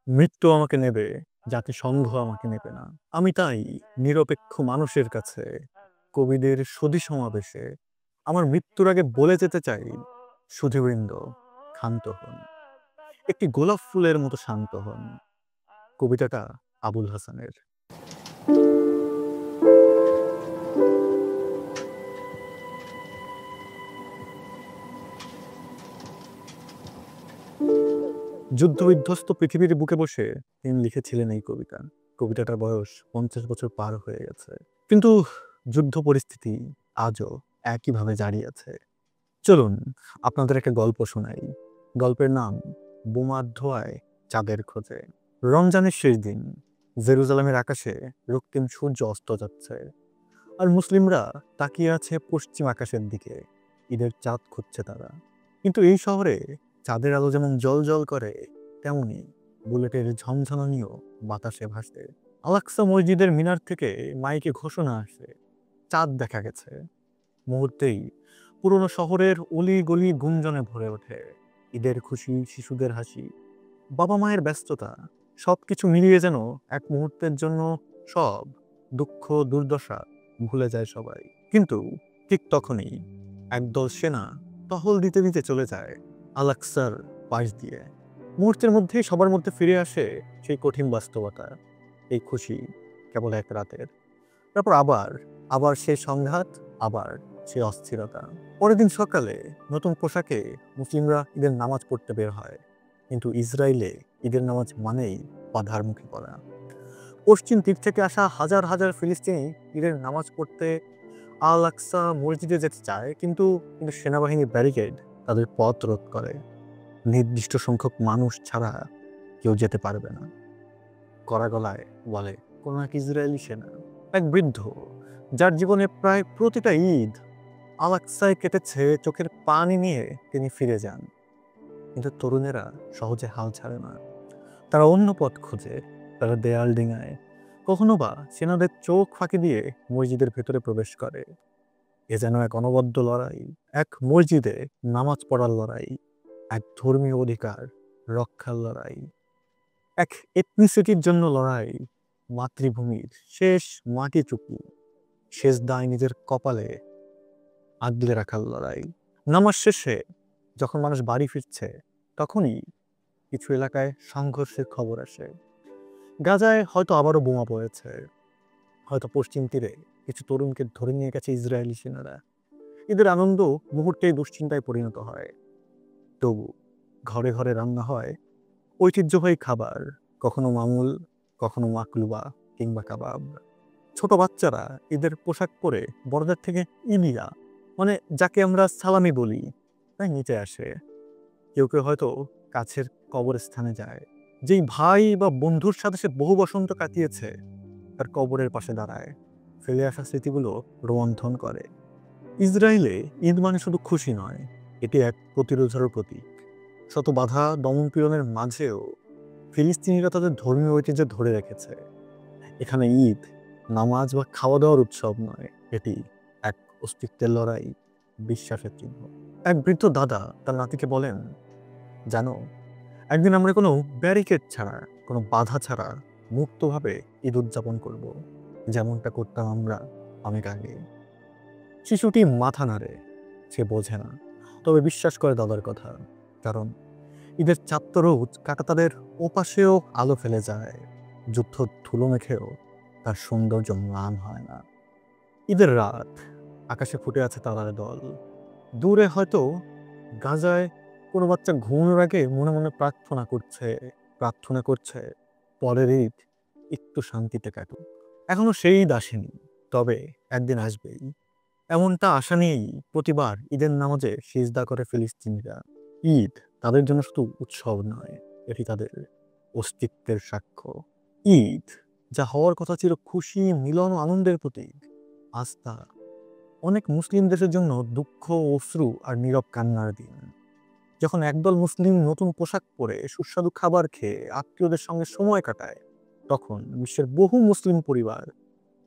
মৃত্যু আমাকে নেবে, জাতিসংঘ আমাকে নেবে না। আমি তাই নিরপেক্ষ মানুষের কাছে, কবিদের সুধী সমাবেশে আমার মৃত্যুর আগে বলে যেতে চাই, সুধীবৃন্দ, ক্ষান্ত হন। একটি গোলাপ ফুলের মতো শান্ত হন। কবিতাটা আবুল হাসানের। যুদ্ধবিধ্বস্ত পৃথিবীর বুকে বসে তিনি লিখেছিলেন এই কবিতা। কবিতাটার বয়স 50 বছর পার হয়ে গেছে, কিন্তু যুদ্ধ পরিস্থিতি আজও একইভাবে জারি আছে। চলুন আপনাদের একটা গল্প শোনাই। গল্পের নাম বোমার ধোঁয়ায় চাঁদের খোঁজে। রমজানের শেষ দিন, জেরুজালেমের আকাশে রক্তিম সূর্য অস্ত যাচ্ছে, আর মুসলিমরা তাকিয়ে আছে পশ্চিম আকাশের দিকে। ঈদের চাঁদ খুঁজছে তারা। কিন্তু এই শহরে চাঁদের আলো যেমন জল জল করে, তেমনি বুলেটের ঝনঝনানিও বাতাসে ভাসে। আলাক্সা মসজিদের মিনার থেকে মাইকে ঘোষণা আসে, চাঁদ দেখা গেছে। মুহূর্তেই পুরনো শহরের অলি গলি গুঞ্জনে ভরে ওঠে। ঈদের খুশি, শিশুদের হাসি, বাবা মায়ের ব্যস্ততা, সবকিছু মিলিয়ে যেন এক মুহূর্তের জন্য সব দুঃখ দুর্দশা ভুলে যায় সবাই। কিন্তু ঠিক তখনই একদল সেনা টহল দিতে দিতে চলে যায় আলাক্সার পাশ দিয়ে। মুহূর্তের মধ্যেই সবার মধ্যে ফিরে আসে সেই কঠিন বাস্তবতা। এই খুশি কেবল এক রাতের, তারপর আবার আবার সেই সংঘাত, আবার সেই অস্থিরতা। পরের দিন সকালে নতুন পোশাকে মুসলিমরা ঈদের নামাজ পড়তে বের হয়। কিন্তু ইসরায়েলে ঈদের নামাজ মানেই বাধার মুখে পড়া। পশ্চিম দিক থেকে আসা হাজার হাজার ফিলিস্তিনি ঈদের নামাজ পড়তে আল আকসা মসজিদে যেতে চায়, কিন্তু কিন্তু সেনাবাহিনী ব্যারিকেড তাদের পথ রোধ করে। নির্দিষ্ট সংখ্যক মানুষ ছাড়া কেউ যেতে পারবে না। কড়া গলায় বলে কোন এক ইসরায়েলি সেনা। এক বৃদ্ধ, যার জীবনে প্রায় প্রতিটা ঈদ আল আকসায় কেটেছে, চোখের পানি নিয়ে তিনি ফিরে যান। কিন্তু তরুণেরা সহজে হাল ছাড়ে না। তারা অন্য পথ খোঁজে, তারা দেয়াল ডিঙায়, কখনো বা সেনাদের চোখ ফাঁকি দিয়ে মসজিদের ভেতরে প্রবেশ করে। এ যেন এক অনবদ্য লড়াই, এক মসজিদে নামাজ পড়ার লড়াই, এক ধর্মীয় অধিকার রক্ষার লড়াই, এক এথনিসিটির জন্য লড়াই, মাতৃভূমির শেষ মাটিটুকু শেষ দায় নিজের কপালে আগলে রাখার লড়াই। নামাজ শেষে যখন মানুষ বাড়ি ফিরছে, তখনই কিছু এলাকায় সংঘর্ষের খবর আসে। গাজায় হয়তো আবারও বোমা পড়েছে, হয়তো পশ্চিম তীরে কিছু তরুণকে ধরে নিয়ে গেছে ইসরায়েলি সেনারা। এদের আনন্দ মুহূর্তেই দুশ্চিন্তায় পরিণত হয়। তবু ঘরে ঘরে রান্না হয় ঐতিহ্যবাহী খাবার, কখনো মামুল, কখনো মাকলুবা কিংবা কাবাব। ছোট বাচ্চারা ঈদের পোশাক পরে বড়দের থেকে ইলিয়া, মানে যাকে আমরা সালামি বলি, তাই নিচে আসে। কেউ কেউ হয়তো কাছের কবরস্থানে যায়। যেই ভাই বা বন্ধুর সাথে সে বহু বসন্ত কাটিয়েছে, তার কবরের পাশে দাঁড়ায়, ফেলে আসা স্মৃতিগুলো রোমন্থন করে। ইসরায়েলে ঈদ মানে শুধু খুশি নয়, এটি এক প্রতিরোধের প্রতীক। শত বাধা দমনপীড়নের মাঝেও ফিলিস্তিনিরা তাদের ধর্মীয় ঐতিহ্য ধরে রেখেছে। এখানে ঈদ নামাজ বা খাওয়া দাওয়ার উৎসব নয়, এটি এক অস্তিত্বের লড়াই, বিশ্বাসের চিহ্ন। এক বৃদ্ধ দাদা তার নাতিকে বলেন, জানো, একদিন আমরা কোনো ব্যারিকেড ছাড়া, কোনো বাধা ছাড়া মুক্তভাবে ঈদ উদযাপন করব, যেমনটা করতাম আমরা অনেক আগে। শিশুটি মাথা নাড়ে, সে বোঝে না, তবে বিশ্বাস করে দাদার কথা। কারণ ঈদের চাঁদ রোজ কাঁটাতারের ওপাশেও আলো ফেলে যায়। যুদ্ধ ধুলো মেখেও তার সৌন্দর্য ম্লান হয় না। ঈদের রাত, আকাশে ফুটে আছে তারার দল। দূরে হয়তো গাজায় কোনো বাচ্চা ঘুমানোর আগে মনে মনে প্রার্থনা করছে পরের ঈদ একটু শান্তিতে কাটুক। এখনো সেই ঈদ আসেনি, তবে একদিন আসবেই, এমনটা আশা নিয়েই প্রতিবার ঈদের নামাজে সিজদা করে ফিলিস্তিনিরা। ঈদ তাদের জন্য শুধু উৎসব নয়, এটি তাদের অস্তিত্বের সাক্ষ্য। ঈদ, যা হওয়ার কথা ছিল খুশি, মিলন ও আনন্দের প্রতীক, আজ তা অনেক মুসলিম দেশের জন্য দুঃখ, অশ্রু আর নীরব কান্নার দিন। যখন একদল মুসলিম নতুন পোশাক পরে সুস্বাদু খাবার খেয়ে আত্মীয়দের সঙ্গে সময় কাটায়, তখন বিশ্বের বহু মুসলিম পরিবার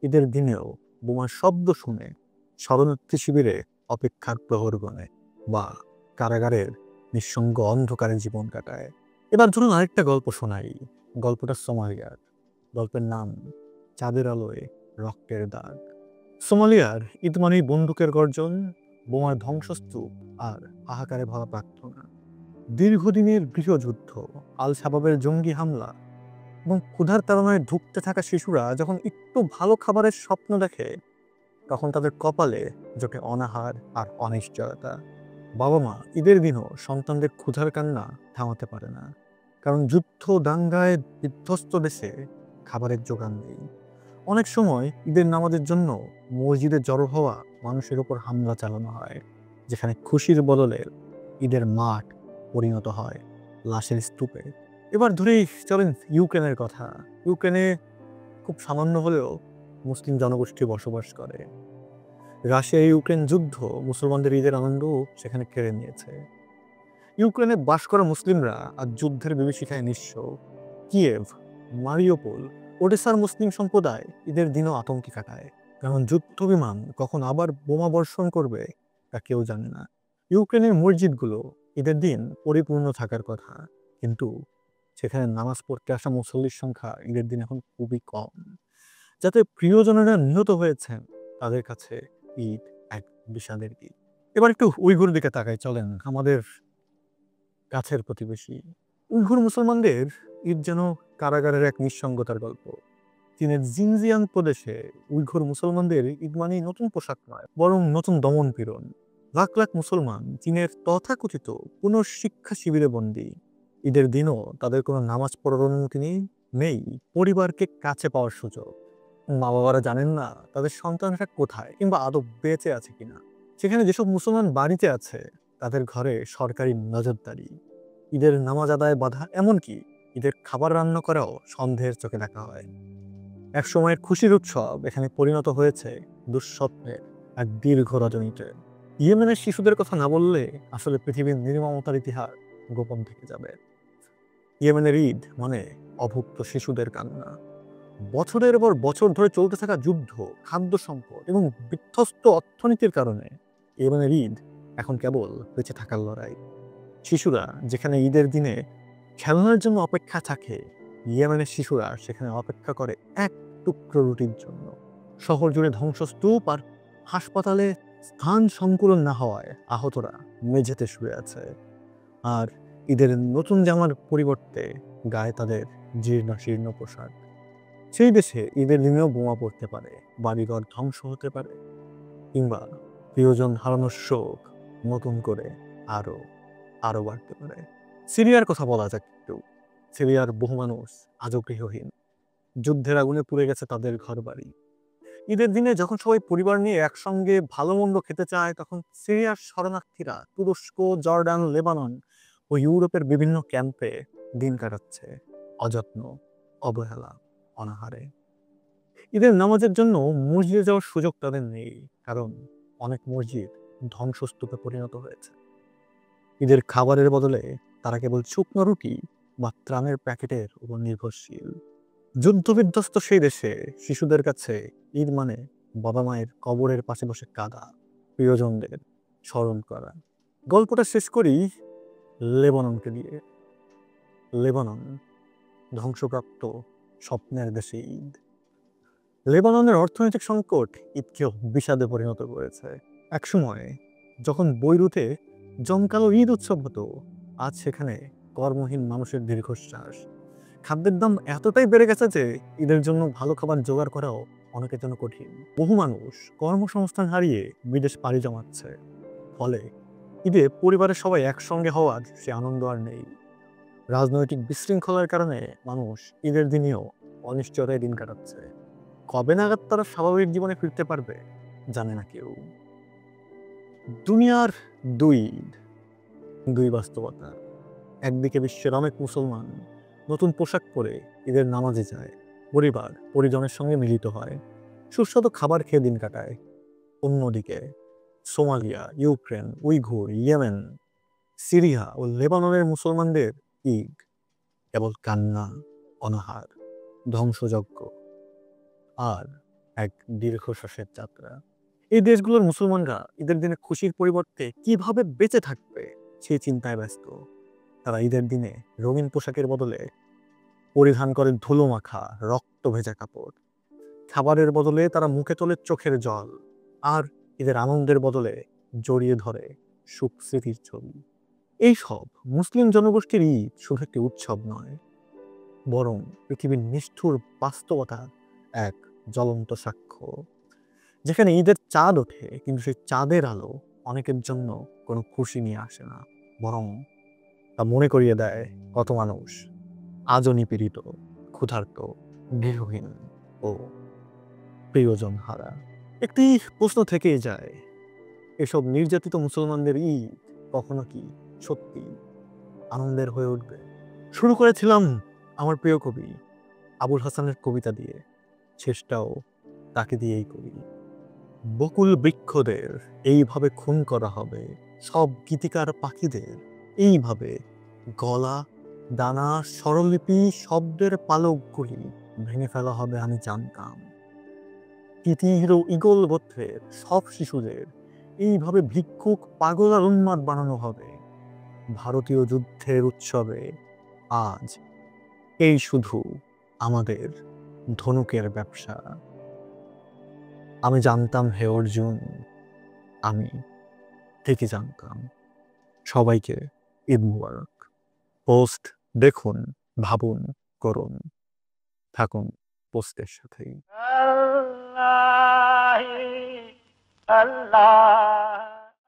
ঈদের দিনেও বোমার শব্দ শুনে শরণার্থী শিবিরে অপেক্ষার প্রহর গণে, বা কারাগারের নিঃসঙ্গ অন্ধকারে জীবন কাটায়। এবার ধরুন আরেকটা গল্প শোনাই। গল্পটা সোমালিয়ার। গল্পের নাম চাঁদের আলোয় রক্তের দাগ। সোমালিয়ার ঈদ মানেই বন্দুকের গর্জন, বোমার ধ্বংসস্তূপ আর হাহাকারে ভরা প্রার্থনা। দীর্ঘদিনের গৃহযুদ্ধ, আল শাবাবের জঙ্গি হামলা এবং ক্ষুধার তাড়নায় ধুঁকতে থাকা শিশুরা যখন একটু ভালো খাবারের স্বপ্ন দেখে, তখন তাদের কপালে জোটে অনাহার আর অনিশ্চয়তা। বাবা মা ঈদের দিনও সন্তানদের ক্ষুধার কান্না থামাতে পারে না, কারণ যুদ্ধ দাঙ্গায় বিধ্বস্ত দেশে খাবারের যোগান নেই। অনেক সময় ঈদের নামাজের জন্য মসজিদে জড়ো হওয়া মানুষের উপর হামলা চালানো হয়, যেখানে খুশির বদলে ঈদের মাঠ পরিণত হয় লাশের স্তূপে। এবার ধরেই চলেন ইউক্রেনের কথা। ইউক্রেনে খুব সামান্য হলেও মুসলিম জনগোষ্ঠী বসবাস করে। রাশিয়া ইউক্রেন যুদ্ধ মুসলমানদের ঈদের আনন্দও সেখানে কেড়ে নিয়েছে। ইউক্রেনে বাস করা মুসলিমরা আর যুদ্ধের বিভীষিকায় নিঃস্ব। কিয়েভ, মারিওপোল, ওডেসার মুসলিম সম্প্রদায় ঈদের দিনও আতঙ্কে কাটায়, কারণ যুদ্ধ বিমান কখন আবার বোমা বর্ষণ করবে তা কেউ জানে না। ইউক্রেনের মসজিদগুলো ঈদের দিন পরিপূর্ণ থাকার কথা, কিন্তু সেখানে নামাজ পড়তে আসা মুসল্লির সংখ্যা ঈদের দিন এখন খুবই কম। যাতে প্রিয়জনেরা নিহত হয়েছেন, তাদের কাছে ঈদ এক বিষাদের ঈদ। এবার একটু উইঘুর দিকে তাকাই চলেন, আমাদের কাছের প্রতিবেশী। উইঘুর মুসলমানদের ঈদ যেন কারাগারের এক নিঃসঙ্গতার গল্প। চীনের জিনজিয়াং প্রদেশে উইঘুর মুসলমানদের ঈদ মানেই নতুন পোশাক নয়, বরং নতুন দমন পীড়ন। লাখ লাখ মুসলমান চীনের তথাকথিত পুনঃশিক্ষা শিবিরে বন্দী। ঈদের দিনও তাদের কোনো নামাজ পড়ার অনুমতি নেই, পরিবারকে কাছে পাওয়ার সুযোগ। মা বাবারা জানেন না তাদের সন্তানরা কোথায় কিংবা আদৌ বেঁচে আছে কিনা। সেখানে যেসব মুসলমান বাড়িতে আছে, তাদের ঘরে সরকারি নজরদারি, ঈদের নামাজ আদায় বাধা, এমনকি ঈদের খাবার রান্না করাও সন্দেহের চোখে দেখা হয়। এক সময়ের খুশির উৎসব এখানে পরিণত হয়েছে দুঃস্বপ্নের এক দীর্ঘ রজনীতে। ইয়েমেনের শিশুদের কথা না বললে আসলে পৃথিবীর নির্মমতার ইতিহাস গোপন থেকে যাবে। ইয়েমেনের ঈদ মানে অভুক্ত শিশুদের কান্না। বছরের পর বছর ধরে চলতে থাকা যুদ্ধ, খাদ্য সংকট এবং বিধ্বস্ত অর্থনীতির কারণে ইয়েমেনের ঈদ এখন কেবল বেঁচে থাকার লড়াই। শিশুরা যেখানে ঈদের দিনে খেলনার জন্য অপেক্ষা থাকে, ইয়েমেনের শিশুরা সেখানে অপেক্ষা করে এক টুকরো রুটির জন্য। শহর জুড়ে ধ্বংসস্তূপ আর হাসপাতালে স্থান সংকুলন না হওয়ায় আহতরা মেঝেতে শুয়ে আছে, আর ঈদের নতুন জামার পরিবর্তে গায়ে তাদের জীর্ণ শীর্ণ পোশাক। সেই দেশে ঈদের দিনেও বোমা পড়তে পারে, বাড়িঘর ধ্বংস হতে পারে, কিংবা প্রিয়জন হারানোর শোক নতুন করে আরো আরো বাড়তে পারে। সিরিয়ার কথা বলা যাক একটু। সিরিয়ার বহু মানুষ আজও গৃহহীন, যুদ্ধের আগুনে পুড়ে গেছে তাদের ঘর বাড়ি। ঈদের দিনে যখন সবাই পরিবার নিয়ে একসঙ্গে ভালো মন্দ খেতে চায়, তখন সিরিয়ার শরণার্থীরা তুরস্ক, জর্ডান, লেবানন ও ইউরোপের বিভিন্ন ক্যাম্পে দিন কাটাচ্ছে অযত্ন, অবহেলা, অনাহারে। ঈদের নামাজের জন্য মসজিদে যাওয়ার সুযোগ তাদের নেই, কারণ অনেক মসজিদ ধ্বংসস্তূপে পরিণত হয়েছে। ঈদের খাবারের বদলে তারা কেবল শুকনো রুটি বা ত্রাণের প্যাকেটের উপর নির্ভরশীল। যুদ্ধবিধ্বস্ত সেই দেশে শিশুদের কাছে ঈদ মানে বাবা মায়ের কবরের পাশে বসে কাঁদা, প্রিয়জনদের স্মরণ করা। গল্পটা শেষ করি লেবাননকে দিয়ে। লেবানন, ধ্বংসপ্রাপ্ত স্বপ্নের দেশে ঈদ। লেবাননের অর্থনৈতিক সংকট ঈদকেও বিষাদে পরিণত করেছে। একসময় যখন বৈরুতে জমকালো ঈদ উৎসব হতো, আজ সেখানে কর্মহীন মানুষের দীর্ঘশ্বাস। খাদ্যের দাম এতটাই বেড়ে গেছে যে ঈদের জন্য ভালো খাবার জোগাড় করাও অনেকের জন্য কঠিন। বহু মানুষ কর্মসংস্থান হারিয়ে বিদেশ পাড়ি জমাচ্ছে। ফলে ঈদে পরিবারের সবাই একসঙ্গে হওয়ার সে আনন্দ আর নেই। রাজনৈতিক বিশৃঙ্খলার কারণে মানুষ ঈদের দিনেও অনিশ্চয়তায় দিন কাটাচ্ছে। কবে নাগাদ তারা স্বাভাবিক জীবনে ফিরতে পারবে জানে না কেউ। দুনিয়ার দুই ঈদ, দুই বাস্তবতা। একদিকে বিশ্বের অনেক মুসলমান নতুন পোশাক পরে ঈদের নামাজে যায়, পরিবার পরিজনের সঙ্গে মিলিত হয়, সুস্বাদু খাবার খেয়ে দিন কাটায়। অন্যদিকে Somalia, Ukraine, Uyghur, Yemen, Syria ও লেবাননের মুসলমানদের ঈদ কেবল কান্না, অনাহার, ধ্বংসযজ্ঞ আর এক দীর্ঘশ্বাসের যাত্রা। এই দেশগুলোর মুসলমানরা ঈদের দিনে খুশির পরিবর্তে কিভাবে বেঁচে থাকবে সেই চিন্তায় ব্যস্ত। তারা ঈদের দিনে রঙিন পোশাকের বদলে পরিধান করে ধুলো মাখা রক্ত ভেজা কাপড়। খাবারের বদলে তারা মুখে তোলে চোখের জল, আর এদের আনন্দের বদলে জড়িয়ে ধরে সুখ স্মৃতির ছবি। এইসব মুসলিম জনগোষ্ঠীর ঈদ শুধু একটি উৎসব নয়, বরং পৃথিবীর নিষ্ঠুর বাস্তবতার এক জ্বলন্ত সাক্ষ্য। যেখানে ঈদের চাঁদ ওঠে, কিন্তু সেই চাঁদের আলো অনেকের জন্য কোনো খুশি নিয়ে আসে না, বরং তা মনে করিয়ে দেয় কত মানুষ আজও নিপীড়িত, ক্ষুধার্ত, গৃহহীন ও প্রিয়জন হারা। একটি প্রশ্ন থেকেই যায়, এসব নির্যাতিত মুসলমানদের ঈদ কখনো কি সত্যি আনন্দের হয়ে উঠবে? শুরু করেছিলাম আমার প্রিয় কবি আবুল হাসানের কবিতা দিয়ে, শেষটাও তাকে দিয়েই করি। বকুল বৃক্ষদের এইভাবে খুন করা হবে, সব গীতিকার পাখিদের এইভাবে গলা, দানা, স্বরলিপি, শব্দের পালকগুলি ভেঙে ফেলা হবে আমি জানতাম। তিতির ও ঈগল গোত্রের সব শিশুদের এইভাবে ভিক্ষুক, পাগল আর উন্মাদ বানানো হবে। ভারতীয় যুদ্ধের উৎসবে আজ এই শুধু আমাদের ধনুকের ব্যবসা। আমি জানতাম হে অর্জুন, আমি ঠিকই জানতাম। সবাইকে ঈদ মুবারক। পোস্ট দেখুন, ভাবুন, করুন, থাকুন পোস্টের সাথেই। আল্লাহ আল্লাহ